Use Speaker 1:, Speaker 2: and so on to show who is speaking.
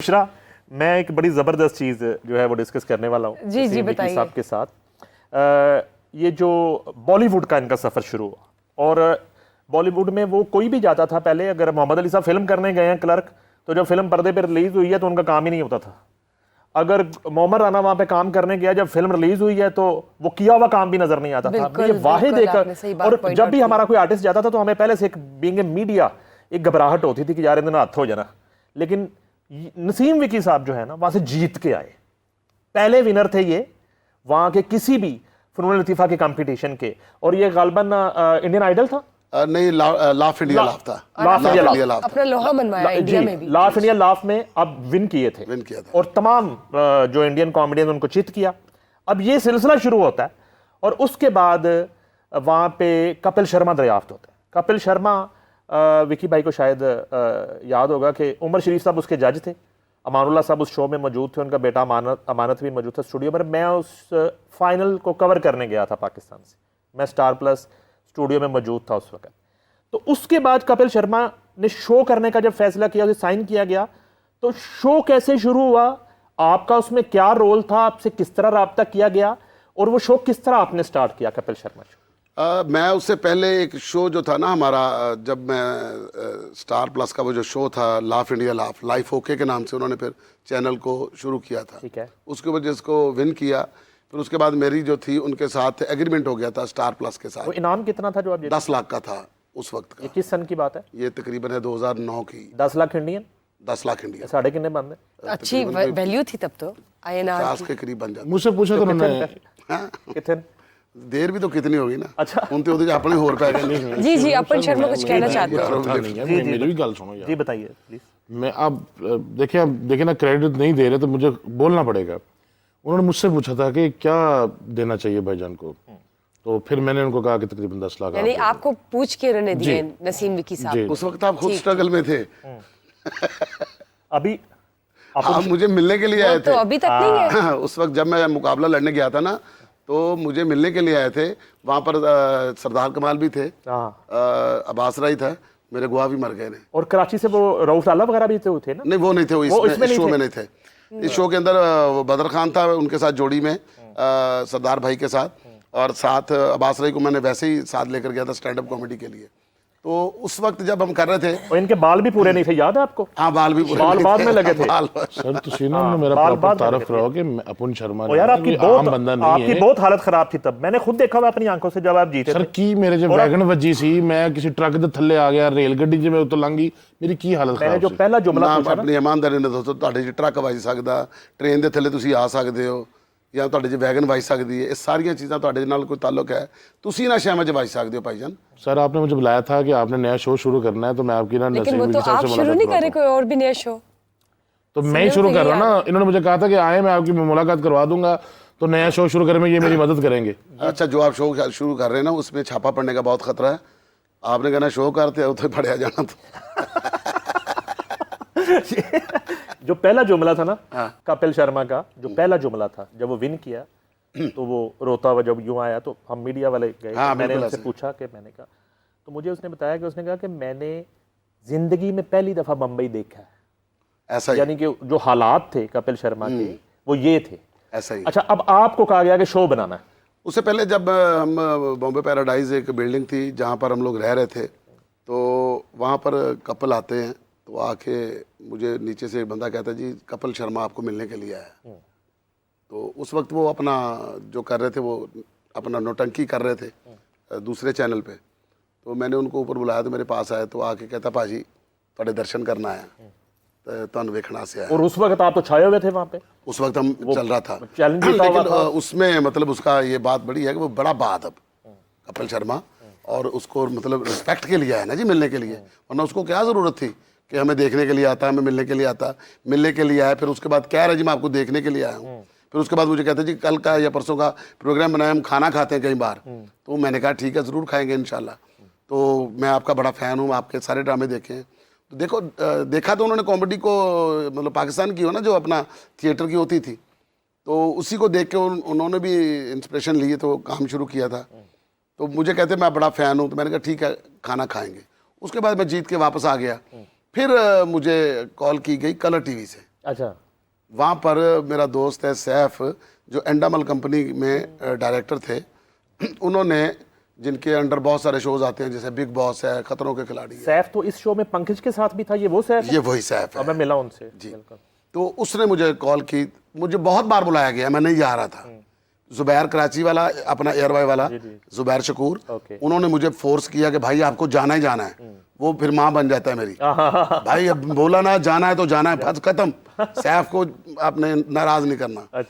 Speaker 1: दूसरा, मैं एक बड़ी ज़बरदस्त चीज़ जो है वो डिस्कस करने वाला हूँ
Speaker 2: जी बताइए
Speaker 1: साहब के साथ। ये जो बॉलीवुड का इनका सफ़र शुरू हुआ, और बॉलीवुड में वो कोई भी जाता था पहले, अगर मोहम्मद अली साहब फिल्म करने गए हैं क्लर्क, तो जब फिल्म पर्दे पर रिलीज़ हुई है तो उनका काम ही नहीं होता था। अगर मोहम्मद राना वहाँ पे काम करने गया, जब फिल्म रिलीज हुई है तो वो किया हुआ काम भी नजर नहीं आता था। ये वाहिद एक, और जब भी हमारा कोई आर्टिस्ट जाता था तो हमें पहले से एक बीइंग ए मीडिया एक घबराहट होती थी कि यार इन्हें हाथ हो जाना। लेकिन नसीम विकी साहब जो है ना, वहां से जीत के आए, पहले विनर थे ये वहां के किसी भी फनून लतीफा के कंपटीशन के, और ये गालबन इंडियन आइडल था
Speaker 3: नहीं, लाफ इंडिया लाफ था।
Speaker 1: लाफ इंडिया लाफ
Speaker 2: अपना लोहा बनवाया इंडिया में भी,
Speaker 1: लाफ इंडिया लाफ में अब विन किए थे,
Speaker 3: विन किया था,
Speaker 1: और तमाम जो इंडियन कॉमेडियन उनको चित किया। अब ये सिलसिला शुरू होता है, और उसके बाद वहां पे कपिल शर्मा दरियाफ्त होते हैं। कपिल शर्मा, विकी भाई को शायद याद होगा कि उमर शरीफ साहब उसके जज थे, अमानुल्लाह साहब उस शो में मौजूद थे, उनका बेटा अमानत भी मौजूद था स्टूडियो पर। मैं उस फाइनल को कवर करने गया था पाकिस्तान से, मैं स्टार प्लस स्टूडियो में मौजूद था उस वक्त। तो उसके बाद कपिल शर्मा ने शो करने का जब फैसला किया, उसे साइन किया गया, तो शो कैसे शुरू हुआ, आपका उसमें क्या रोल था, आपसे किस तरह राब्ता किया गया, और वो शो किस तरह आपने स्टार्ट किया कपिल शर्मा शो?
Speaker 3: मैं उससे पहले एक शो जो था ना हमारा, जब मैं स्टार प्लस का वो जो शो था laugh India laugh, life okay के नाम से उन्होंने फिर चैनल को शुरू किया था।
Speaker 1: ठीक है।
Speaker 3: उसके वजह से विन किया। फिर उसके बाद मेरी जो थी उनके साथ एग्रीमेंट हो गया था स्टार प्लस के साथ।
Speaker 1: वो इनाम कितना था जो आप?
Speaker 3: 10 लाख का था उस वक्त का।
Speaker 1: ये किस सन की बात है?
Speaker 3: ये तकरीबन है 2009 की।
Speaker 1: 10 लाख इंडियन?
Speaker 3: 10 लाख इंडिया।
Speaker 1: साढ़े कितने बनते?
Speaker 2: अच्छी वैल्यू थी तब तो, INR
Speaker 3: 50 के करीब बन जाता।
Speaker 4: मुझसे पूछा तो उन्होंने
Speaker 1: कितने
Speaker 3: देर भी तो कितनी होगी ना।
Speaker 1: अच्छा,
Speaker 3: उनते उधर अपने होर पै गए।
Speaker 2: जी अपन शर्मा कुछ कहना चाहते हैं?
Speaker 4: मेरी भी गल सुनो यार।
Speaker 1: जी बताइए प्लीज।
Speaker 4: मैं अब देखिए ना, क्रेडिट नहीं दे रहे तो मुझे बोलना पड़ेगा। उन्होंने मुझसे पूछा था कि क्या देना चाहिए भाईजान को, तो फिर मैंने उनको कहा कि तकरीबन 10 लाख।
Speaker 2: यानी आपको पूछ के उन्होंने दिए नसीम विकी साहब?
Speaker 3: उस वक्त आप खुद स्ट्रगल में थे।
Speaker 1: अभी
Speaker 3: आप मुझे मिलने के लिए आए थे।
Speaker 2: तो अभी तक नहीं है।
Speaker 3: उस वक्त जब मैं मुकाबला लड़ने गया था ना, तो मुझे मिलने के लिए आए थे। वहां पर सरदार कमाल भी थे, अब्बास राई था, मेरे गुआ भी मर गए ने।
Speaker 1: और कराची से वो रऊफ लाला वगैरह भी थे ना?
Speaker 3: नहीं, वो नहीं थे, वो इस शो में नहीं थे। इस शो के अंदर बदर खान था उनके साथ जोड़ी में, सरदार भाई के साथ, और साथ अब्बास राई को मैंने वैसे ही साथ लेकर गया था स्टैंड अप कॉमेडी के लिए। तो उस वक्त जब हम कर रहे थे,
Speaker 1: और इनके बाल भी पूरे नहीं थे, याद है आपको?
Speaker 3: हाँ, बाल भी पूरे,
Speaker 1: बाल बाद में लगे थे।
Speaker 4: सर तुसी ना मेरा प्रॉपर तारीफ कराओ कि अपन शर्मा ने,
Speaker 1: यार आपकी
Speaker 4: आपकी
Speaker 1: बहुत हालत खराब थी तब, मैंने खुद देखा हुआ अपनी आंखों से जब आप जीते
Speaker 4: सर। की मेरे जो वैगन वजी सी, मैं किसी ट्रक दे थल्ले आ गया, रेल गड्डी च मैं उतो लंघी, मेरी की हालत खराब।
Speaker 1: मैंने जो पहला जुमला पूछा
Speaker 3: अपनी ईमानदारी ने दोस्तों, ਤੁਹਾਡੇ ਚ ट्रक ਵੱਜ ਸਕਦਾ, ट्रेन ਦੇ ਥੱਲੇ ਤੁਸੀਂ ਆ ਸਕਦੇ ਹੋ, ਜਾਂ ਤੁਹਾਡੇ ਚ वैगन ਵੱਜ ਸਕਦੀ है। ਇਹ ਸਾਰੀਆਂ ਚੀਜ਼ਾਂ ਤੁਹਾਡੇ ਨਾਲ ਕੋਈ ਤਾल्लुक है, ਤੁਸੀਂ ਨਾ ਸ਼ਾਮ ਚ ਵੱਜ ਸਕਦੇ ਹੋ भाईजान।
Speaker 4: सर आपने मुझे बुलाया था कि आपने नया शो शुरू करना है, तो मैं आपकी ना
Speaker 2: लेकिन वो तो आप शुरू नहीं करे, कोई और भी नया शो?
Speaker 4: तो मैं ही शुरू कर रहा हूँ ना। इन्होंने मुझे कहा था कि आए, मैं आपकी मुलाकात करवा दूंगा, तो नया शो शुरू करने में ये मेरी मदद करेंगे।
Speaker 3: अच्छा, जो आप शो शुरू कर रहे हैं ना, उसमें छापा पड़ने का बहुत खतरा है। आपने कहना शो करते हो तो पढ़िया जाना। तो
Speaker 1: जो पहला जुमला था ना कपिल शर्मा का, जो पहला जुमला था, जब वो विन किया तो वो रोता हुआ जब यूं आया, तो हम मीडिया वाले गए। मैंने उनसे पूछा कि मैंने कहा, तो मुझे उसने बताया कि उसने कहा कि मैंने जिंदगी में पहली दफा मुंबई देखा है,
Speaker 3: ऐसा ही,
Speaker 1: यानी कि जो हालात थे कपिल शर्मा के वो ये थे।
Speaker 3: ऐसा ही।
Speaker 1: अच्छा, अब आपको कहा गया कि शो बनाना है।
Speaker 3: उससे पहले जब हम बॉम्बे पैराडाइज एक बिल्डिंग थी जहाँ पर हम लोग रह रहे थे, तो वहाँ पर कपल आते हैं, तो आके मुझे नीचे से एक बंदा कहता है, जी कपिल शर्मा आपको मिलने के लिए आया है। तो उस वक्त वो अपना जो कर रहे थे, वो अपना नौटंकी कर रहे थे दूसरे चैनल पे। तो मैंने उनको ऊपर बुलाया, तो मेरे पास आया, तो आके कहता, भाजी थोड़े दर्शन करना आया, तो वेखना से आया।
Speaker 1: और उस वक्त आप तो छाए हुए थे वहाँ पे,
Speaker 3: उस वक्त हम चल रहा था
Speaker 1: चैलेंज।
Speaker 3: लेकिन उसमें मतलब उसका ये बात बड़ी है कि वो बड़ा बात कपिल शर्मा, और उसको मतलब रिस्पेक्ट के लिए आया ना जी, मिलने के लिए। वरना उसको क्या ज़रूरत थी कि हमें देखने के लिए आता, हमें मिलने के लिए आता, मिलने के लिए आया। फिर उसके बाद कह रहे जी मैं आपको देखने के लिए आया हूँ। फिर उसके बाद मुझे कहते जी कल का या परसों का प्रोग्राम बनाया, हम खाना खाते हैं कई बार। तो मैंने कहा ठीक है, ज़रूर खाएंगे इंशाल्लाह। तो मैं आपका बड़ा फ़ैन हूँ, आपके सारे ड्रामे देखे हैं। तो देखो, देखा तो उन्होंने कॉमेडी को, मतलब पाकिस्तान की हो ना, जो अपना थिएटर की होती थी, तो उसी को देख के उन्होंने भी इंस्पिरेशन लिए, तो काम शुरू किया था। तो मुझे कहते मैं बड़ा फ़ैन हूँ, तो मैंने कहा ठीक है, खाना खाएंगे। उसके बाद मैं जीत के वापस आ गया। फिर मुझे कॉल की गई कलर टीवी से
Speaker 1: अच्छा,
Speaker 3: वहाँ पर मेरा दोस्त है सैफ, जो एंडामल कंपनी में डायरेक्टर थे। उन्होंने, जिनके अंडर बहुत सारे शोज आते हैं, जैसे बिग बॉस है, खतरों के खिलाड़ी है।
Speaker 1: सैफ तो इस शो में पंकज के साथ भी था, ये वो सैफ है?
Speaker 3: ये वही सैफ है।
Speaker 1: अब मैं मिला उनसे
Speaker 3: जी।
Speaker 1: बिल्कुल।
Speaker 3: तो उसने मुझे कॉल की, मुझे बहुत बार बुलाया गया, मैं नहीं जा रहा था। जुबैर कराची वाला, अपना एयरवाई वाला जुबैर शकूर,
Speaker 1: ओके।
Speaker 3: उन्होंने मुझे फोर्स किया कि भाई आपको जाना ही जाना है। वो फिर माँ बन जाता है मेरी। भाई अब बोला ना जाना है तो जाना है, खत्म। सैफ को आपने नाराज नहीं करना।